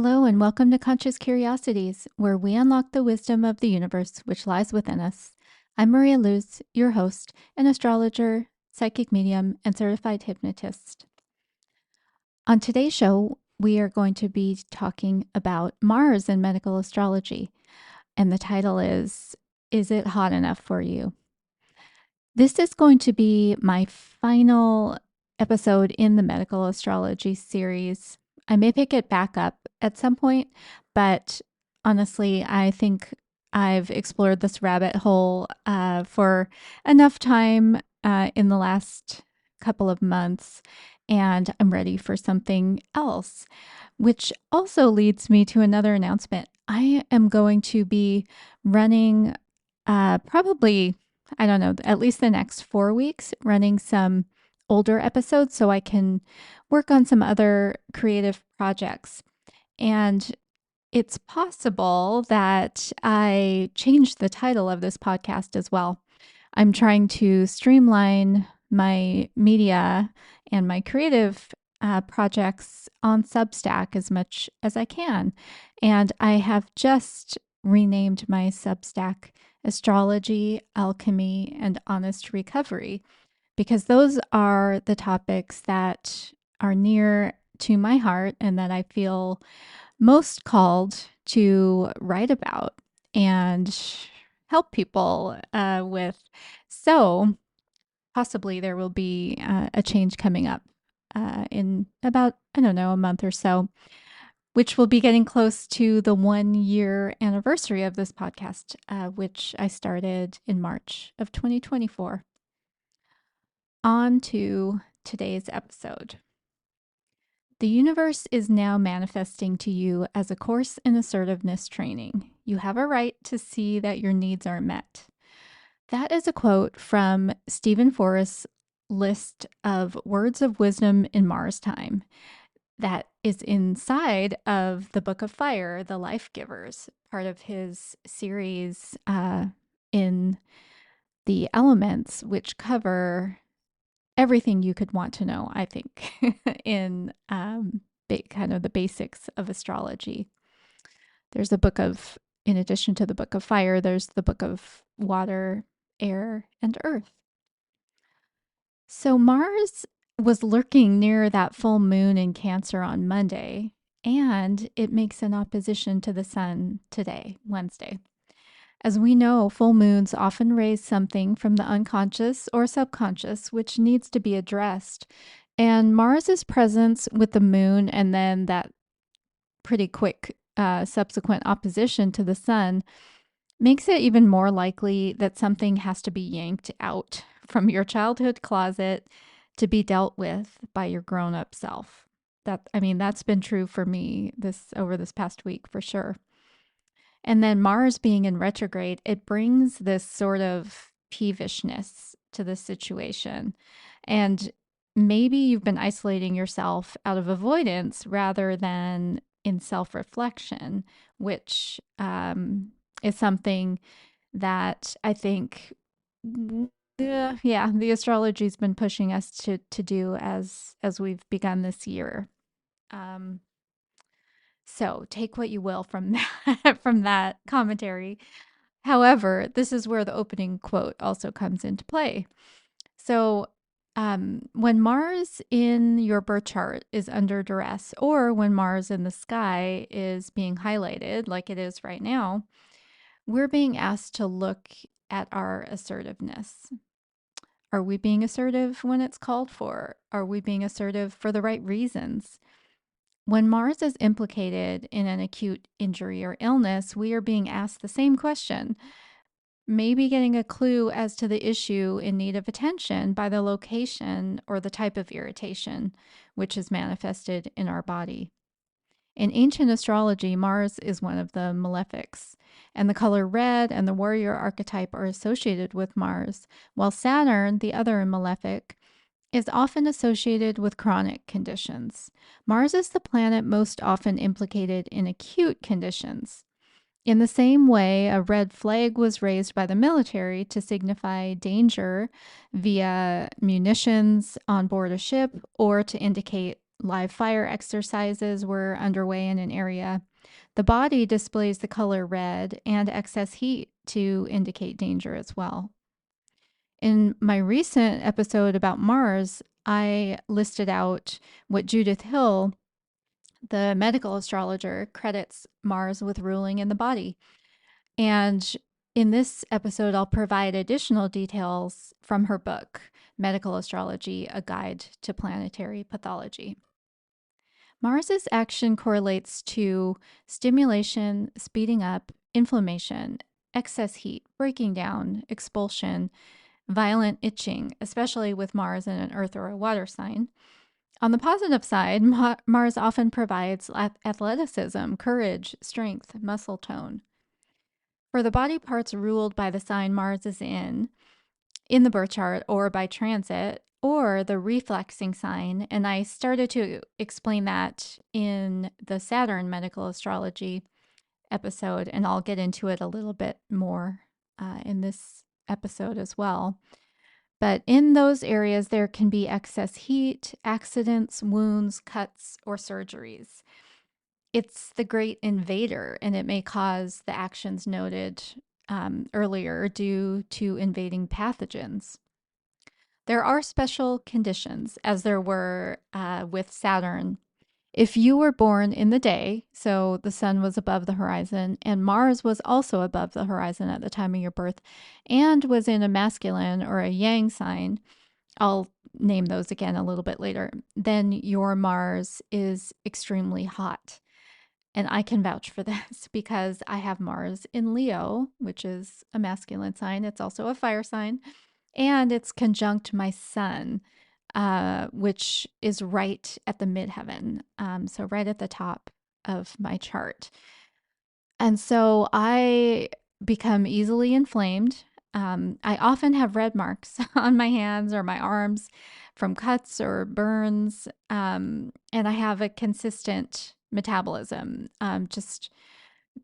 Hello, and welcome to Conscious Curiosities, where we unlock the wisdom of the universe which lies within us. I'm Maria Luz, your host, an astrologer, psychic medium, and certified hypnotist. On today's show, we are going to be talking about Mars and medical astrology, and the title is It Hot Enough for You? This is going to be my final episode in the medical astrology series. I may pick it back up at some point, but honestly, I think I've explored this rabbit hole for enough time in the last couple of months, and I'm ready for something else, which also leads me to another announcement. I am going to be running probably, I don't know, at least the next 4 weeks, running some older episodes so I can work on some other creative projects. And it's possible that I changed the title of this podcast as well. I'm trying to streamline my media and my creative projects on Substack as much as I can. And I have just renamed my Substack Astrology, Alchemy, and Honest Recovery, because those are the topics that are near to my heart and that I feel most called to write about and help people with. So possibly there will be a change coming up in about, I don't know, a month or so, which will be getting close to the 1 year anniversary of this podcast, which I started in March of 2024. On to today's episode. The universe is now manifesting to you as a course in assertiveness training. You have a right to see that your needs are met. That is a quote from Stephen Forrest's list of words of wisdom in Mars time that is inside of the Book of Fire, The Life Givers, part of his series in the elements, which cover everything you could want to know, I think, in kind of the basics of astrology. There's a book of, in addition to the Book of Fire, there's the Book of Water, Air, and Earth. So Mars was lurking near that full moon in Cancer on Monday, and it makes an opposition to the sun today, Wednesday. As we know, full moons often raise something from the unconscious or subconscious, which needs to be addressed. And Mars's presence with the moon and then that pretty quick subsequent opposition to the sun makes it even more likely that something has to be yanked out from your childhood closet to be dealt with by your grown-up self. That's been true for me over this past week for sure. And then Mars being in retrograde, it brings this sort of peevishness to the situation. And maybe you've been isolating yourself out of avoidance rather than in self-reflection, which is something that I think, the astrology's been pushing us to do as we've begun this year. So take what you will from that commentary. However, this is where the opening quote also comes into play. So when Mars in your birth chart is under duress, or when Mars in the sky is being highlighted like it is right now, we're being asked to look at our assertiveness. Are we being assertive when it's called for? Are we being assertive for the right reasons? When Mars is implicated in an acute injury or illness, we are being asked the same question, maybe getting a clue as to the issue in need of attention by the location or the type of irritation which is manifested in our body. In ancient astrology, Mars is one of the malefics, and the color red and the warrior archetype are associated with Mars, while Saturn, the other malefic, is often associated with chronic conditions. Mars is the planet most often implicated in acute conditions. In the same way, a red flag was raised by the military to signify danger via munitions on board a ship or to indicate live fire exercises were underway in an area. The body displays the color red and excess heat to indicate danger as well. In my recent episode about Mars, I listed out what Judith Hill, the medical astrologer, credits Mars with ruling in the body. And in this episode, I'll provide additional details from her book, Medical Astrology, A Guide to Planetary Pathology. Mars's action correlates to stimulation, speeding up, inflammation, excess heat, breaking down, expulsion, violent itching, especially with Mars in an earth or a water sign. On the positive side, Mars often provides athleticism, courage, strength, muscle tone. For the body parts ruled by the sign Mars is in the birth chart or by transit, or the reflexing sign, and I started to explain that in the Saturn medical astrology episode, and I'll get into it a little bit more in this episode as well. But in those areas, there can be excess heat, accidents, wounds, cuts, or surgeries. It's the great invader, and it may cause the actions noted earlier due to invading pathogens. There are special conditions, as there were with Saturn. If you were born in the day, so the sun was above the horizon, and Mars was also above the horizon at the time of your birth, and was in a masculine or a yang sign, I'll name those again a little bit later, then your Mars is extremely hot. And I can vouch for this because I have Mars in Leo, which is a masculine sign. It's also a fire sign. And it's conjunct my sun, which is right at the midheaven. So, right at the top of my chart. And so I become easily inflamed. I often have red marks on my hands or my arms from cuts or burns. And I have a consistent metabolism, just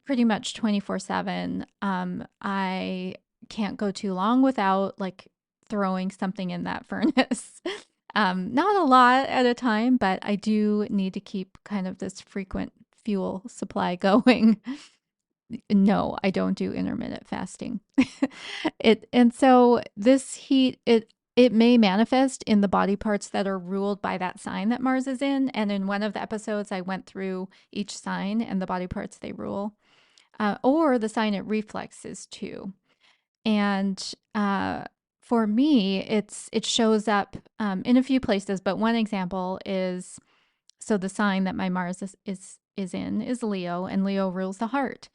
pretty much 24/7. I can't go too long without like throwing something in that furnace. Not a lot at a time, but I do need to keep kind of this frequent fuel supply going. No, I don't do intermittent fasting. And so this heat it may manifest in the body parts that are ruled by that sign that Mars is in. And in one of the episodes, I went through each sign and the body parts they rule, or the sign it reflexes to. And for me, it shows up in a few places. But one example is so the sign that my Mars is in is Leo, and Leo rules the heart.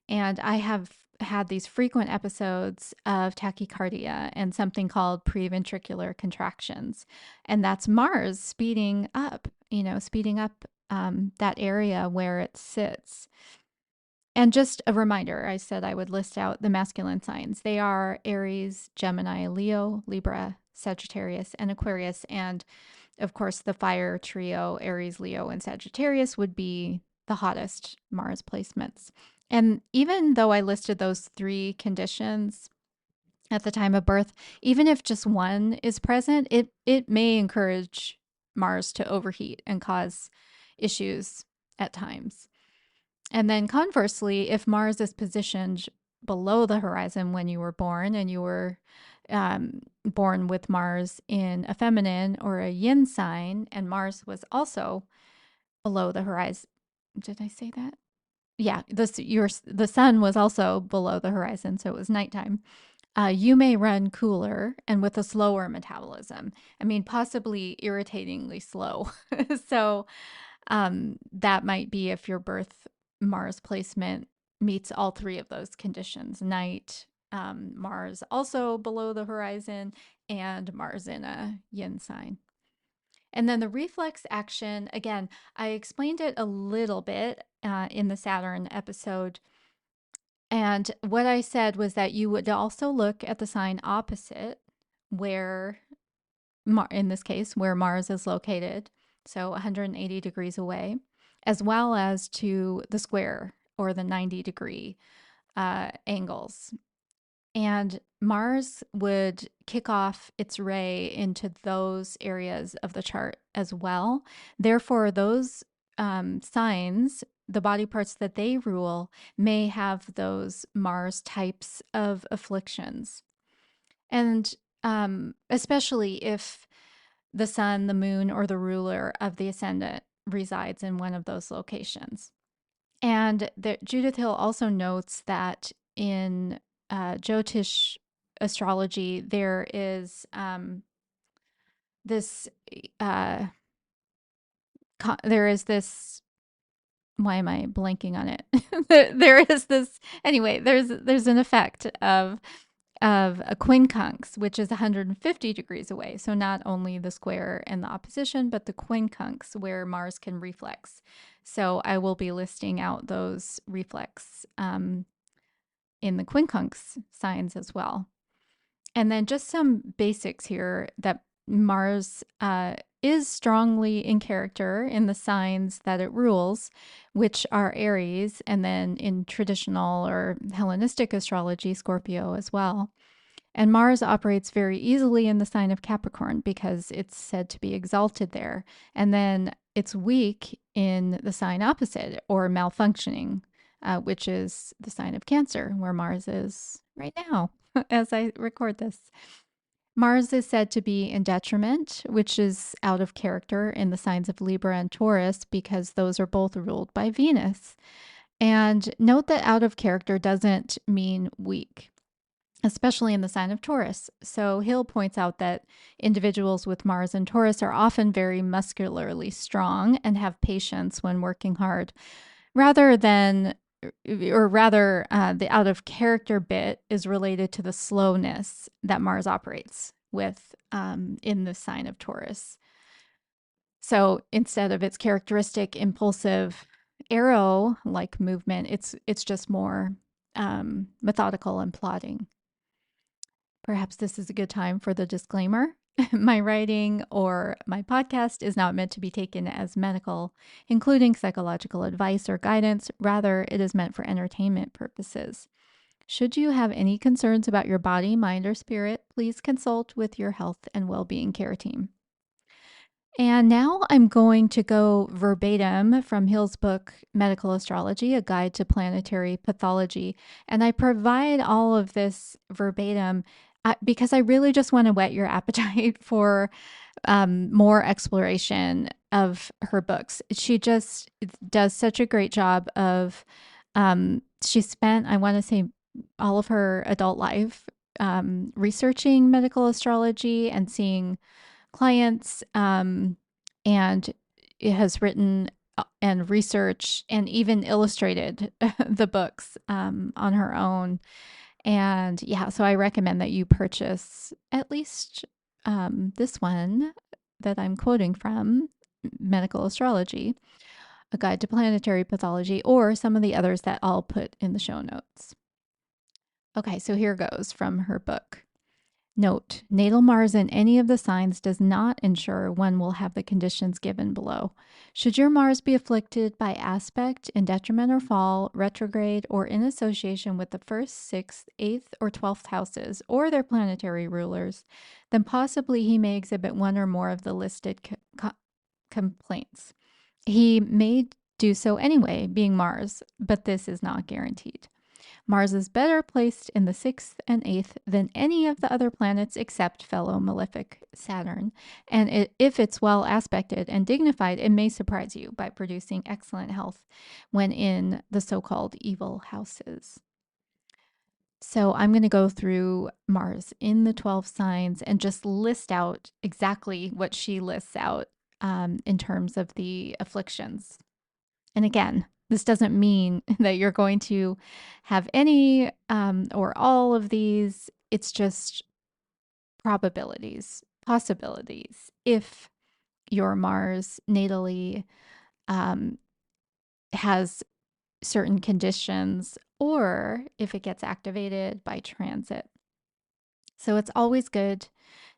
And I have had these frequent episodes of tachycardia and something called preventricular contractions. And that's Mars speeding up, speeding up that area where it sits. And just a reminder, I said I would list out the masculine signs. They are Aries, Gemini, Leo, Libra, Sagittarius, and Aquarius. And of course, the fire trio, Aries, Leo, and Sagittarius, would be the hottest Mars placements. And even though I listed those three conditions at the time of birth, even if just one is present, it may encourage Mars to overheat and cause issues at times. And then conversely, if Mars is positioned below the horizon when you were born and you were born with Mars in a feminine or a yin sign, and Mars was also below the horizon. Did I say that? Yeah, the sun was also below the horizon, so it was nighttime. You may run cooler and with a slower metabolism. I mean, possibly irritatingly slow. So that might be if your birth Mars placement meets all three of those conditions: night, Mars also below the horizon, and Mars in a yin sign. And then the reflex action, again, I explained it a little bit in the Saturn episode. And what I said was that you would also look at the sign opposite, where, in this case, where Mars is located, so 180 degrees away, as well as to the square or the 90-degree angles. And Mars would kick off its ray into those areas of the chart as well. Therefore, those signs, the body parts that they rule, may have those Mars types of afflictions. And especially if the sun, the moon, or the ruler of the ascendant resides in one of those locations. And Judith Hill also notes that in Jyotish astrology, there is this, there is this, why am I blanking on it? There is this, anyway, there's an effect of a quincunx, which is 150 degrees away. So not only the square and the opposition, but the quincunx where Mars can reflex. So I will be listing out those reflex in the quincunx signs as well. And then just some basics here that Mars is strongly in character in the signs that it rules, which are Aries, and then in traditional or Hellenistic astrology, Scorpio as well. And Mars operates very easily in the sign of Capricorn because it's said to be exalted there. And then it's weak in the sign opposite or malfunctioning, which is the sign of Cancer, where Mars is right now as I record this. Mars is said to be in detriment, which is out of character in the signs of Libra and Taurus because those are both ruled by Venus. And note that out of character doesn't mean weak, especially in the sign of Taurus. So Hill points out that individuals with Mars and Taurus are often very muscularly strong and have patience when working hard, rather than, or rather, the out of character bit is related to the slowness that Mars operates with in the sign of Taurus. So instead of its characteristic impulsive arrow-like movement, it's just more methodical and plodding. Perhaps this is a good time for the disclaimer. My writing or my podcast is not meant to be taken as medical, including psychological advice or guidance. Rather, it is meant for entertainment purposes. Should you have any concerns about your body, mind, or spirit, please consult with your health and well-being care team. And now I'm going to go verbatim from Hill's book, Medical Astrology, A Guide to Planetary Pathology. And I provide all of this verbatim because I really just want to whet your appetite for more exploration of her books. She just does such a great job of, she spent, I want to say, all of her adult life researching medical astrology and seeing clients, and it has written and researched and even illustrated the books on her own. And yeah, so I recommend that you purchase at least this one that I'm quoting from, Medical Astrology, A Guide to Planetary Pathology, or some of the others that I'll put in the show notes. Okay, so here goes from her book. Note, natal Mars in any of the signs does not ensure one will have the conditions given below. Should your Mars be afflicted by aspect, in detriment or fall, retrograde, or in association with the 1st, 6th, 8th, or 12th houses, or their planetary rulers, then possibly he may exhibit one or more of the listed complaints. He may do so anyway, being Mars, but this is not guaranteed. Mars is better placed in the 6th and 8th than any of the other planets except fellow malefic Saturn. And if it's well aspected and dignified, it may surprise you by producing excellent health when in the so-called evil houses. So I'm going to go through Mars in the 12 signs and just list out exactly what she lists out in terms of the afflictions. And again, this doesn't mean that you're going to have any or all of these. It's just probabilities, possibilities. If your Mars natally has certain conditions or if it gets activated by transit. So it's always good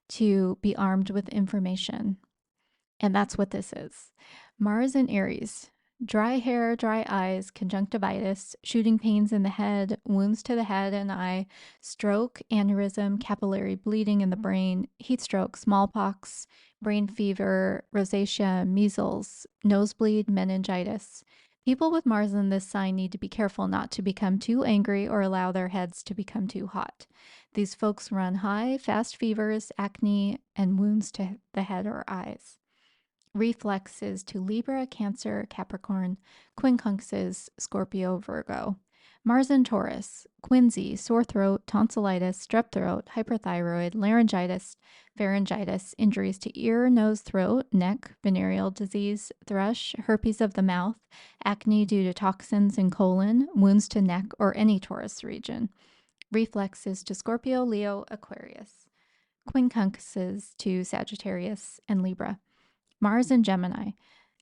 to be armed with information. And that's what this is. Mars in Aries. dry hair, dry eyes, conjunctivitis, shooting pains in the head, wounds to the head and eye, stroke, aneurysm, capillary bleeding in the brain, heat stroke, smallpox, brain fever, rosacea, measles, nosebleed, meningitis. People with Mars in this sign need to be careful not to become too angry or allow their heads to become too hot. These folks run high, fast fevers, acne, and wounds to the head or eyes. Reflexes to Libra, Cancer, Capricorn, quincunxes, Scorpio, Virgo. Mars in Taurus, quinsy, sore throat, tonsillitis, strep throat, hyperthyroid, laryngitis, pharyngitis, injuries to ear, nose, throat, neck, venereal disease, thrush, herpes of the mouth, acne due to toxins in colon, wounds to neck or any Taurus region. Reflexes to Scorpio, Leo, Aquarius. Quincunxes to Sagittarius and Libra. Mars in Gemini,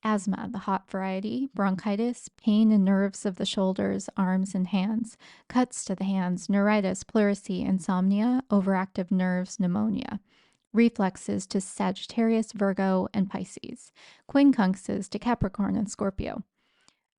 asthma, the hot variety, bronchitis, pain in nerves of the shoulders, arms, and hands, cuts to the hands, neuritis, pleurisy, insomnia, overactive nerves, pneumonia. Reflexes to Sagittarius, Virgo, and Pisces. Quincunxes to Capricorn and Scorpio.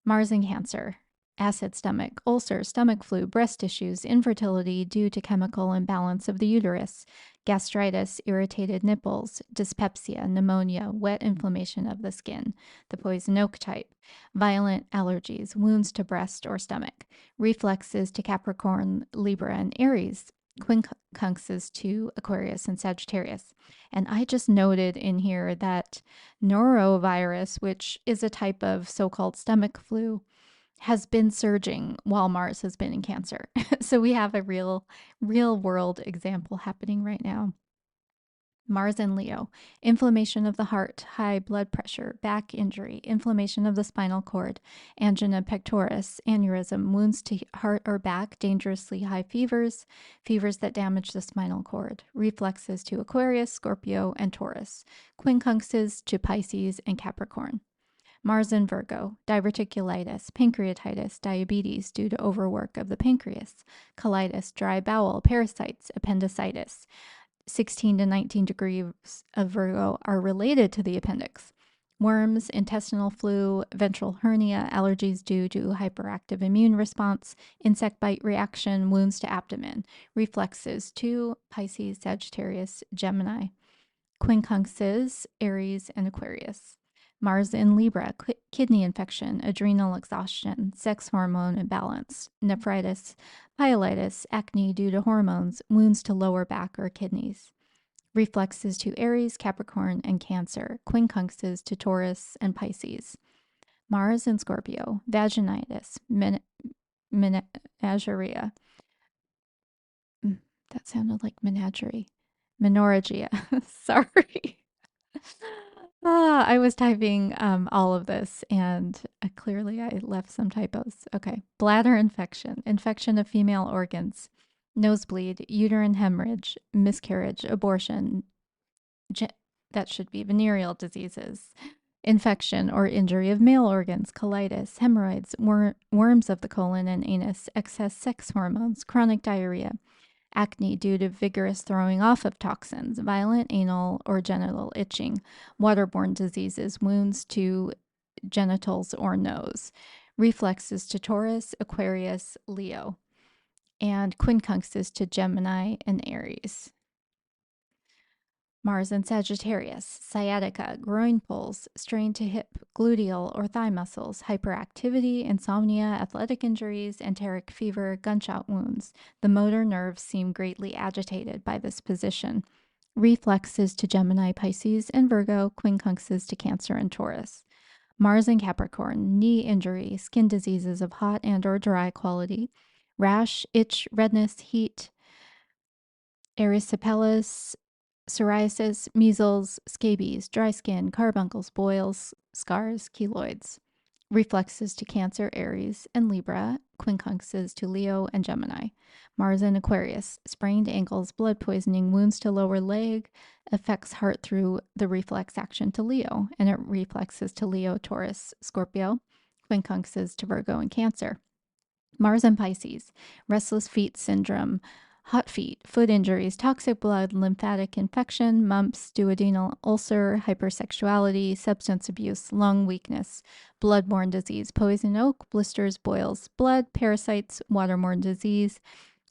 Mars in Cancer, acid stomach, ulcer, stomach flu, breast issues, infertility due to chemical imbalance of the uterus, gastritis, irritated nipples, dyspepsia, pneumonia, wet inflammation of the skin, the poison oak type, violent allergies, wounds to breast or stomach, reflexes to Capricorn, Libra, and Aries, quincunxes to Aquarius and Sagittarius. And I just noted in here that norovirus, which is a type of so-called stomach flu, has been surging while Mars has been in Cancer. So we have a real world example happening right now. Mars in Leo, inflammation of the heart, high blood pressure, back injury, inflammation of the spinal cord, angina pectoris, aneurysm, wounds to heart or back, dangerously high fevers, fevers that damage the spinal cord, reflexes to Aquarius, Scorpio, and Taurus, quincunxes to Pisces and Capricorn. Mars in Virgo, diverticulitis, pancreatitis, diabetes due to overwork of the pancreas, colitis, dry bowel, parasites, appendicitis. 16 to 19 degrees of Virgo are related to the appendix. Worms, intestinal flu, ventral hernia, allergies due to hyperactive immune response, insect bite reaction, wounds to abdomen, reflexes to Pisces, Sagittarius, Gemini, quincunxes, Aries, and Aquarius. Mars in Libra, kidney infection, adrenal exhaustion, sex hormone imbalance, nephritis, pyelitis, acne due to hormones, wounds to lower back or kidneys. Reflexes to Aries, Capricorn, and Cancer, quincunxes to Taurus and Pisces. Mars in Scorpio, vaginitis, menageria. That sounded like menagerie. Menorrhagia. Sorry. I was typing all of this and clearly I left some typos. Okay. Bladder infection, infection of female organs, nosebleed, uterine hemorrhage, miscarriage, abortion. That should be venereal diseases, infection or injury of male organs, colitis, hemorrhoids, worms of the colon and anus, excess sex hormones, chronic diarrhea, acne due to vigorous throwing off of toxins, violent anal or genital itching, waterborne diseases, wounds to genitals or nose, reflexes to Taurus, Aquarius, Leo, and quincunxes to Gemini and Aries. Mars in Sagittarius, sciatica, groin pulls, strain to hip, gluteal or thigh muscles, hyperactivity, insomnia, athletic injuries, enteric fever, gunshot wounds. The motor nerves seem greatly agitated by this position. Reflexes to Gemini, Pisces, and Virgo, quincunxes to Cancer and Taurus. Mars in Capricorn, knee injury, skin diseases of hot and or dry quality, rash, itch, redness, heat, erysipelas, psoriasis, measles, scabies, dry skin, carbuncles, boils, scars, keloids. Reflexes to Cancer, Aries, and Libra, quincunxes to Leo and Gemini. Mars in Aquarius, sprained ankles, blood poisoning, wounds to lower leg, affects heart through the reflex action to Leo, and it reflexes to Leo, Taurus, Scorpio, quincunxes to Virgo and Cancer. Mars in Pisces, restless feet syndrome, hot feet, foot injuries, toxic blood, lymphatic infection, mumps, duodenal ulcer, hypersexuality, substance abuse, lung weakness, bloodborne disease, poison oak, blisters, boils, blood, parasites, waterborne disease,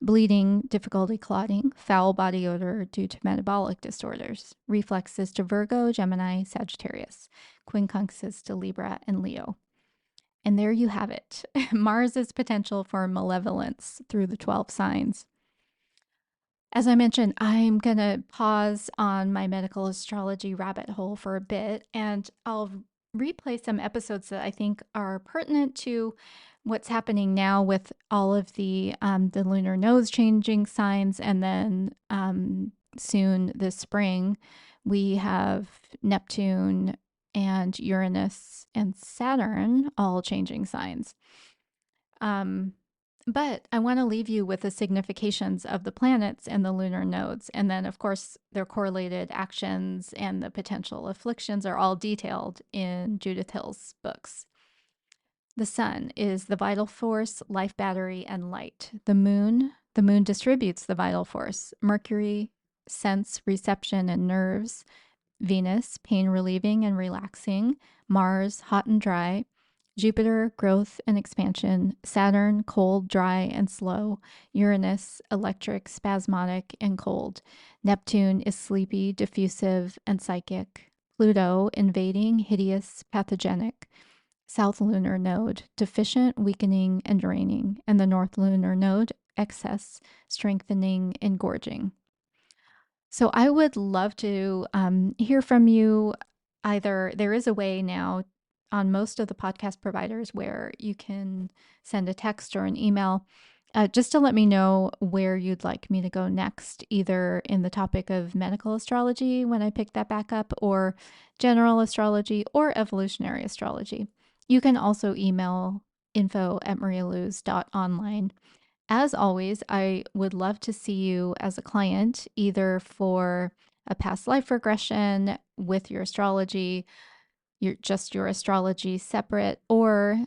bleeding, difficulty clotting, foul body odor due to metabolic disorders, reflexes to Virgo, Gemini, Sagittarius, quincunxes to Libra and Leo. And there you have it. Mars's potential for malevolence through the 12 signs. As I mentioned, I'm going to pause on my medical astrology rabbit hole for a bit, and I'll replay some episodes that I think are pertinent to what's happening now with all of the lunar nodes changing signs, and then soon this spring we have Neptune and Uranus and Saturn all changing signs. But I want to leave you with the significations of the planets and the lunar nodes. And then, of course, their correlated actions and the potential afflictions are all detailed in Judith Hill's books. The sun is the vital force, life battery, and light. The moon distributes the vital force. Mercury, sense, reception, and nerves. Venus, pain relieving and relaxing. Mars, hot and dry. Jupiter, growth and expansion. Saturn, cold, dry, and slow. Uranus, electric, spasmodic, and cold. Neptune is sleepy, diffusive, and psychic. Pluto, invading, hideous, pathogenic. South lunar node, deficient, weakening, and draining. And the north lunar node, excess, strengthening, and gorging. So I would love to hear from you. Either there is a way now on most of the podcast providers where you can send a text or an email just to let me know where you'd like me to go next, either in the topic of medical astrology when I pick that back up, or general astrology or evolutionary astrology. You can also email info@marialuz.online. As always, I would love to see you as a client, either for a past life regression with your astrology, your astrology separate, or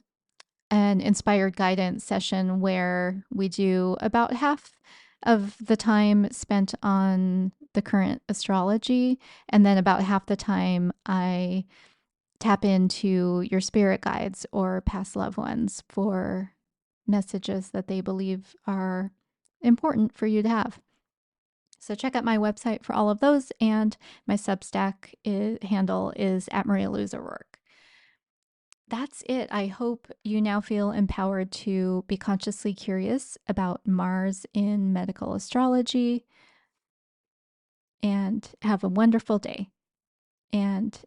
an inspired guidance session where we do about half of the time spent on the current astrology, and then about half the time I tap into your spirit guides or past loved ones for messages that they believe are important for you to have. So check out my website for all of those, and my Substack handle is @MariaLuzO'Rourke. That's it. I hope you now feel empowered to be consciously curious about Mars in medical astrology, and have a wonderful day. And